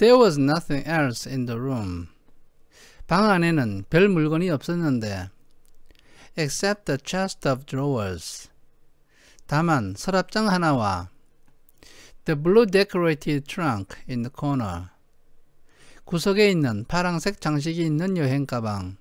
There was nothing else in the room. 방 안에는 별 물건이 없었는데 except the chest of drawers. 다만 서랍장 하나와 the blue decorated trunk in the corner. 구석에 있는 파란색 장식이 있는 여행 가방.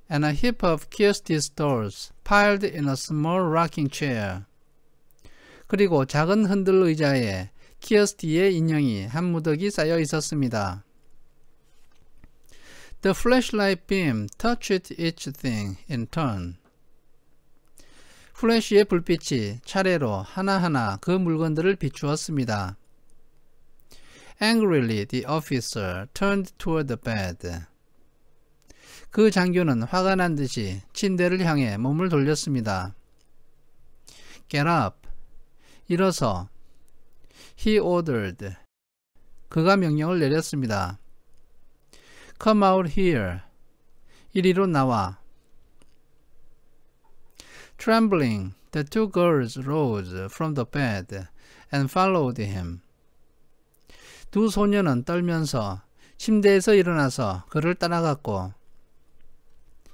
And a heap of Kirsty's dolls piled in a small rocking chair. 그리고 작은 흔들 의자에 키어스티의 인형이 한 무더기 쌓여 있었습니다. The flashlight beam touched each thing in turn. 플래시의 불빛이 차례로 하나하나 그 물건들을 비추었습니다. Angrily, the officer turned toward the bed. 그 장교는 화가 난 듯이 침대를 향해 몸을 돌렸습니다. Get up. 일어서. He ordered. 그가 명령을 내렸습니다. Come out here. 이리로 나와. Trembling, the two girls rose from the bed and followed him. 두 소녀는 떨면서 침대에서 일어나서 그를 따라갔고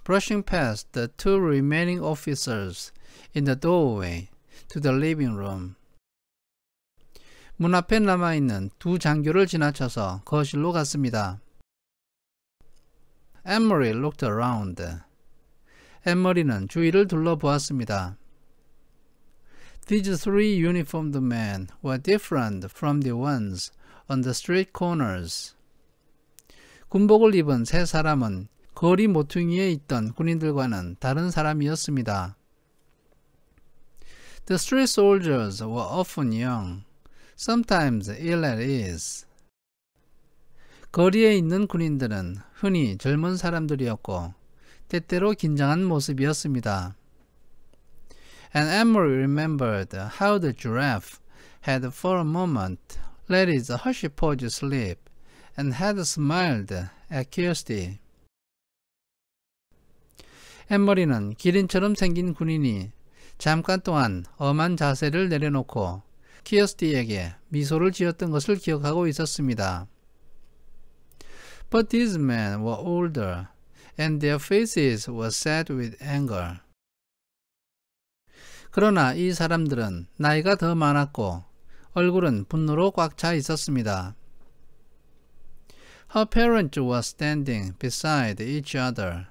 brushing past the two remaining officers in the doorway to the living room. 문 앞에 남아있는 두 장교를 지나쳐서 거실로 갔습니다. Emery looked around. 에머리는 주위를 둘러보았습니다. These three uniformed men were different from the ones on the street corners. 군복을 입은 세 사람은 거리 모퉁이에 있던 군인들과는 다른 사람이었습니다. The street soldiers were often young, sometimes ill at ease. 거리에 있는 군인들은 흔히 젊은 사람들이었고 때때로 긴장한 모습이었습니다. And Emery remembered how the giraffe had for a moment let his hushy pose slip and had smiled at Kirsty. 에머리는 기린처럼 생긴 군인이 잠깐 동안 엄한 자세를 내려놓고 키어스티에게 미소를 지었던 것을 기억하고 있었습니다. But these men were older, and their faces were set with anger. 그러나 이 사람들은 나이가 더 많았고 얼굴은 분노로 꽉 차 있었습니다. Her parents were standing beside each other,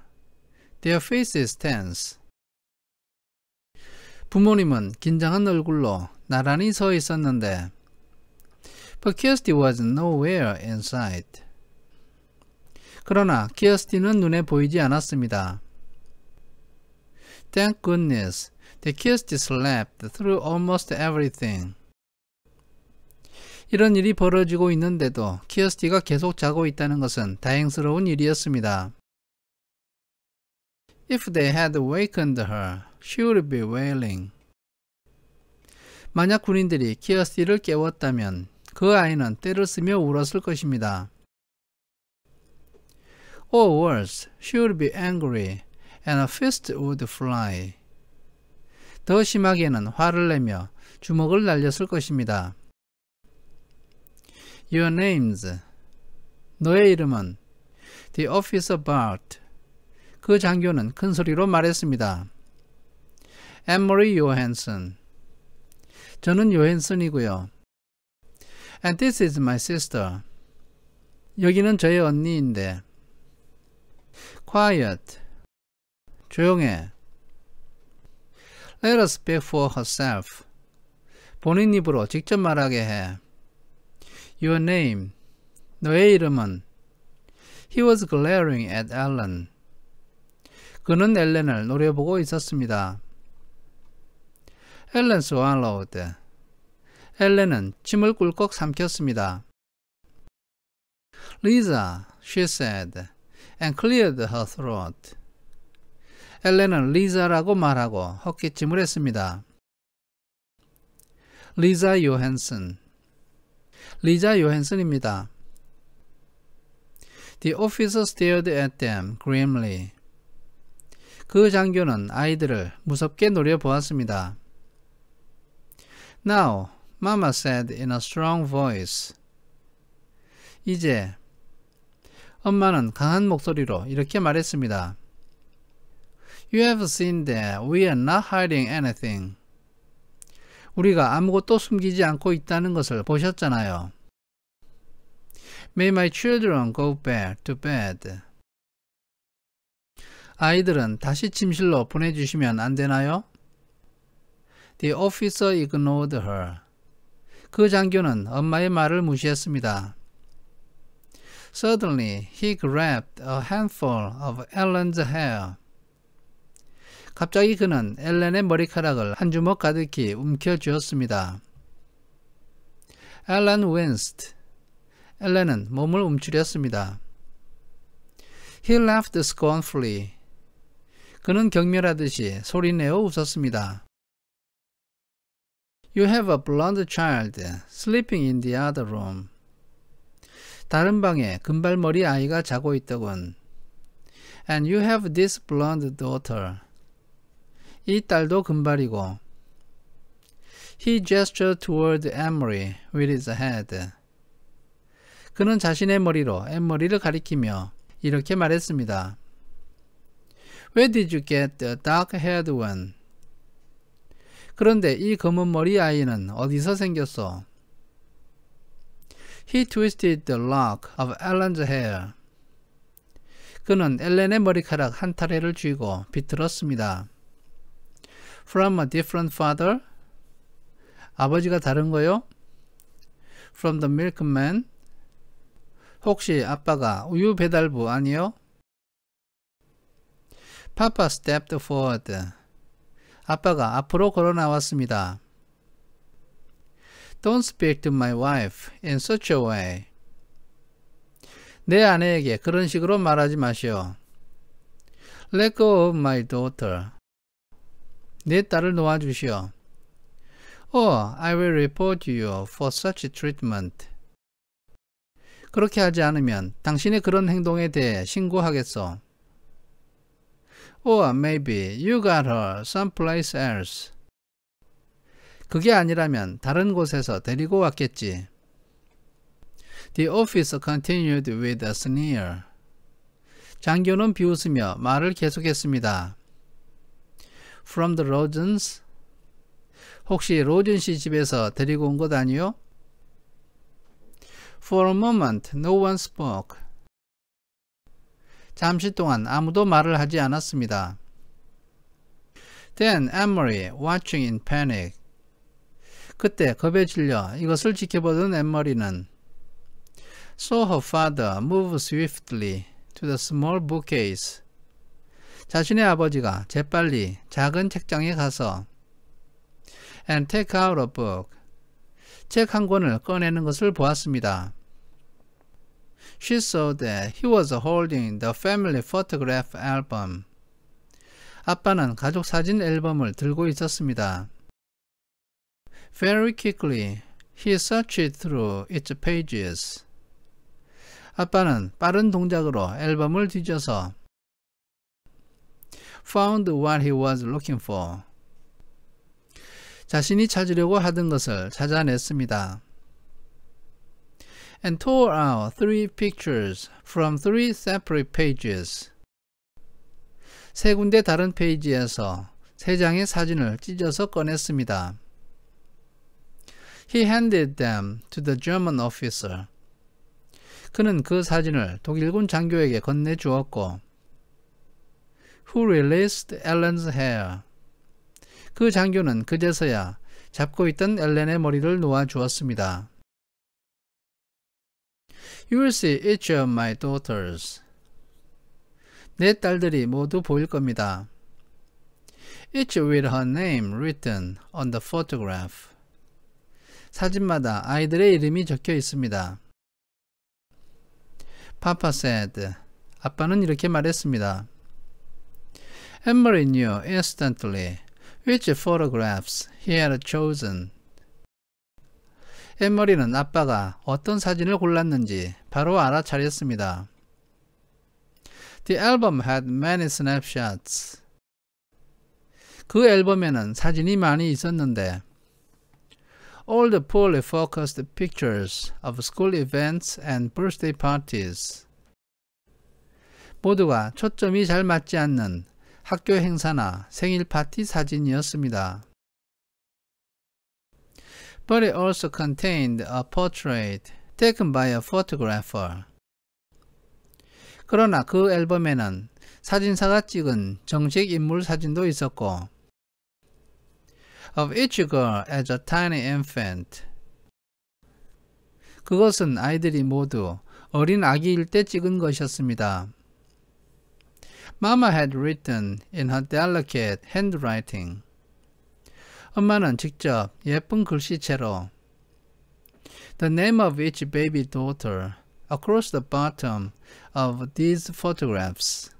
their faces tense. 부모님은 긴장한 얼굴로 나란히 서 있었는데 But Kirsty was nowhere in sight. 그러나 키어스티는 눈에 보이지 않았습니다. Thank goodness that Kirsty slept through almost everything. 이런 일이 벌어지고 있는데도 키어스티가 계속 자고 있다는 것은 다행스러운 일이었습니다. If they had awakened her, she would be wailing. 만약 군인들이 키어스티를 깨웠다면 그 아이는 떼를 쓰며 울었을 것입니다. Or worse, she would be angry and a fist would fly. 더 심하게는 화를 내며 주먹을 날렸을 것입니다. Your names. 너의 이름은 The officer barked. 그 장교는 큰 소리로 말했습니다. Emery Johansson. 저는 요헨슨이고요. And this is my sister. 여기는 저의 언니인데. Quiet. 조용해. Let her speak for herself. 본인 입으로 직접 말하게 해. Your name. 너의 이름은. He was glaring at Ellen. 그는 엘렌을 노려보고 있었습니다. Ellen swallowed. 엘렌은 침을 꿀꺽 삼켰습니다. Lisa, she said, and cleared her throat. 엘렌은 리자라고 말하고 헛기침을 했습니다. 리자 요헨슨. 리자 요헨슨입니다. The officer stared at them grimly. 그 장교는 아이들을 무섭게 노려보았습니다. Now, Mama said in a strong voice. 이제 엄마는 강한 목소리로 이렇게 말했습니다. You have seen that we are not hiding anything. 우리가 아무것도 숨기지 않고 있다는 것을 보셨잖아요. May my children go back to bed. 아이들은 다시 침실로 보내주시면 안 되나요? The officer ignored her. 그 장교는 엄마의 말을 무시했습니다. Suddenly, he grabbed a handful of Ellen's hair. 갑자기 그는 엘렌의 머리카락을 한 주먹 가득히 움켜쥐었습니다. Ellen winced. 엘렌은 몸을 움츠렸습니다. He laughed scornfully. 그는 경멸하듯이 소리내어 웃었습니다. You have a blonde child sleeping in the other room. 다른 방에 금발머리 아이가 자고 있더군. And you have this blonde daughter. 이 딸도 금발이고. He gestured toward Amory with his head. 그는 자신의 머리로 엠머리를 가리키며 이렇게 말했습니다. Where did you get the dark-haired one? 그런데 이 검은 머리 아이는 어디서 생겼어? He twisted the lock of Ellen's hair. 그는 엘렌의 머리카락 한 타래를 쥐고 비틀었습니다. From a different father? 아버지가 다른 거요? From the milkman? 혹시 아빠가 우유 배달부 아니요? Papa stepped forward. 아빠가 앞으로 걸어 나왔습니다. Don't speak to my wife in such a way. 내 아내에게 그런 식으로 말하지 마시오. Let go of my daughter. 내 딸을 놓아주시오. Or I will report you for such treatment. 그렇게 하지 않으면 당신의 그런 행동에 대해 신고하겠소. Or maybe you got her someplace else. 그게 아니라면 다른 곳에서 데리고 왔겠지. The officer continued with a sneer. 장교는 비웃으며 말을 계속했습니다. From the Rosens? 혹시 로즌 씨 집에서 데리고 온 것 아니요? For a moment, no one spoke. 잠시 동안 아무도 말을 하지 않았습니다. Then Amory, watching in panic. 그때 겁에 질려 이것을 지켜보던 엠머리는 saw her father move swiftly to the small bookcase. 자신의 아버지가 재빨리 작은 책장에 가서 and take out a book. 책 한 권을 꺼내는 것을 보았습니다. She saw that he was holding the family photograph album. 아빠는 가족 사진 앨범을 들고 있었습니다. Very quickly, he searched through its pages. 아빠는 빠른 동작으로 앨범을 뒤져서 found what he was looking for. 자신이 찾으려고 하던 것을 찾아냈습니다. And tore out 3 pictures from 3 separate pages. 세 군데 다른 페이지에서 3장의 사진을 찢어서 꺼냈습니다. He handed them to the German officer. 그는 그 사진을 독일군 장교에게 건네주었고 Who released Ellen's hair. 그 장교는 그제서야 잡고 있던 엘렌의 머리를 놓아주었습니다. You will see each of my daughters. 내 딸들이 모두 보일 겁니다. Each with her name written on the photograph. 사진마다 아이들의 이름이 적혀 있습니다. Papa said. 아빠는 이렇게 말했습니다. Amory knew instantly which photographs he had chosen. 엠머리는 아빠가 어떤 사진을 골랐는지 바로 알아차렸습니다. The album had many snapshots. 그 앨범에는 사진이 많이 있었는데 all the poorly focused pictures of school events and birthday parties. 모두가 초점이 잘 맞지 않는 학교 행사나 생일 파티 사진이었습니다. But it also contained a portrait taken by a photographer. 그러나 그 앨범에는 사진사가 찍은 정식 인물 사진도 있었고 of each girl as a tiny infant. 그것은 아이들이 모두 어린 아기일 때 찍은 것이었습니다. Mama had written in her delicate handwriting. 엄마는 직접 예쁜 글씨체로 the name of each baby daughter across the bottom of these photographs.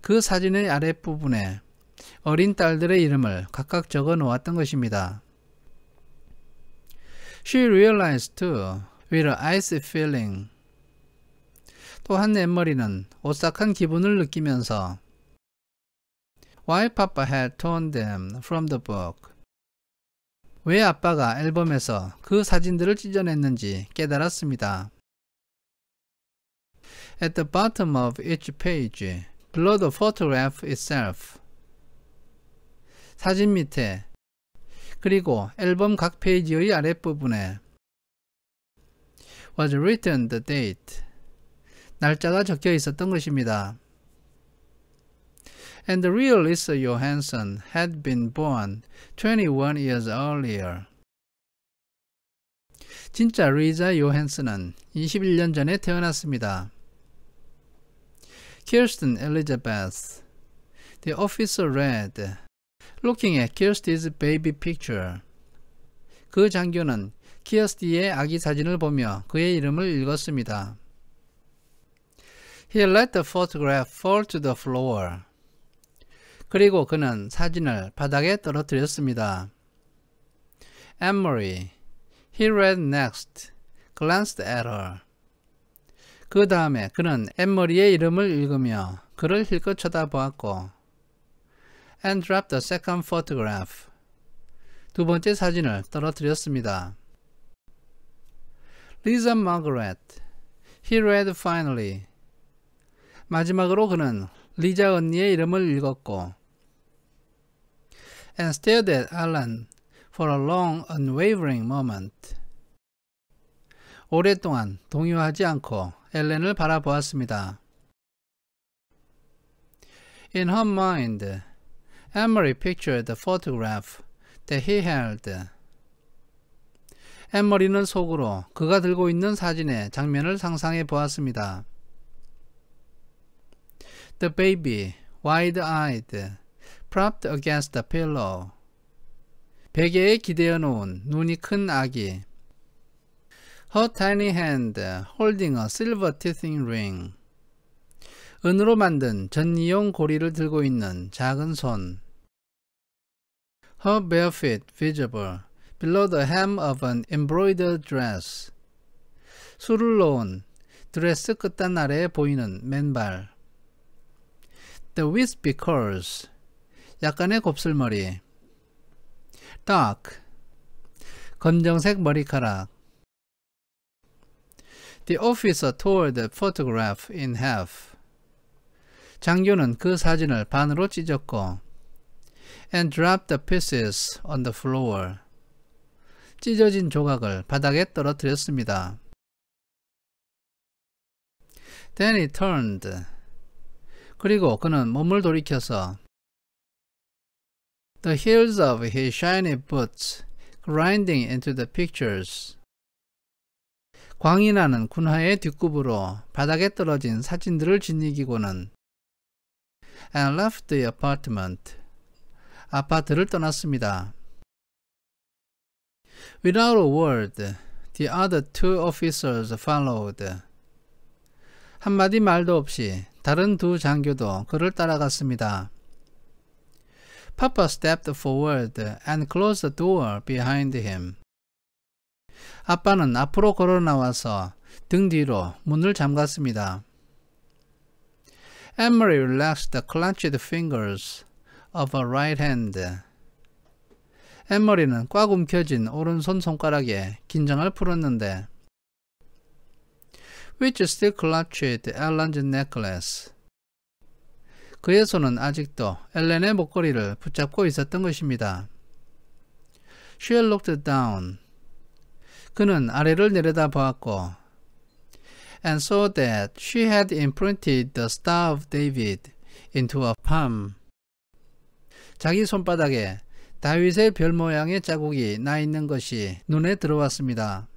그 사진의 아랫부분에 어린 딸들의 이름을 각각 적어 놓았던 것입니다. She realized too, with an icy feeling. 또한 앤머리는 오싹한 기분을 느끼면서 why Papa had torn them from the book. 왜 아빠가 앨범에서 그 사진들을 찢어냈는지 깨달았습니다. At the bottom of each page, below the photograph itself. 사진 밑에 그리고 앨범 각 페이지의 아랫부분에 was written the date. 날짜가 적혀 있었던 것입니다. And the real Lisa Johansson had been born 21 years earlier. 진짜 리자 요한슨은 21년 전에 태어났습니다. Kirsten Elizabeth. The officer read, looking at Kirsty's baby picture. 그 장교는 키어스티의 아기 사진을 보며 그의 이름을 읽었습니다. He let the photograph fall to the floor. 그리고 그는 사진을 바닥에 떨어뜨렸습니다. Anne-Marie. He read next, glanced at her. 그 다음에 그는 앤머리의 이름을 읽으며 그를 힐끗 쳐다보았고 and dropped the second photograph. 두 번째 사진을 떨어뜨렸습니다. Lisa Margaret. He read finally. 마지막으로 그는 리자 언니의 이름을 읽었고 and stared at Alan for a long, unwavering moment. 오랫동안 동요하지 않고 엘렌을 바라보았습니다. In her mind, Anne-Marie pictured the photograph that he held. 앤머리는 속으로 그가 들고 있는 사진의 장면을 상상해 보았습니다. The baby, wide-eyed, propped against the pillow. 베개에 기대어 놓은 눈이 큰 아기. Her tiny hand holding a silver teething ring. 은으로 만든 전이용 고리를 들고 있는 작은 손. Her bare feet visible below the hem of an embroidered dress. 술을 놓은 드레스 끝단 아래에 보이는 맨발. The wispy curls. 약간의 곱슬머리. Dark. 검정색 머리카락. The officer tore the photograph in half. 장교는 그 사진을 반으로 찢었고 and dropped the pieces on the floor. 찢어진 조각을 바닥에 떨어뜨렸습니다. Then he turned. 그리고 그는 몸을 돌이켜서 the heels of his shiny boots grinding into the pictures. 광이 나는 군화의 뒷굽으로 바닥에 떨어진 사진들을 짓이기고는 and left the apartment. 아파트를 떠났습니다. Without a word, the other two officers followed. 한마디 말도 없이 다른 두 장교도 그를 따라갔습니다. Papa stepped forward and closed the door behind him. 아빠는 앞으로 걸어 나와서 등 뒤로 문을 잠갔습니다. Anne-Marie relaxed the clenched fingers of her right hand. 앤머리는 꽉 움켜쥔 오른손 손가락에 긴장을 풀었는데 which still clutched Ellen's necklace. 그의 손은 아직도 엘렌의 목걸이를 붙잡고 있었던 것입니다. She looked down. 그는 아래를 내려다 보았고 and saw that she had imprinted the Star of David into her palm. 자기 손바닥에 다윗의 별 모양의 자국이 나 있는 것이 눈에 들어왔습니다.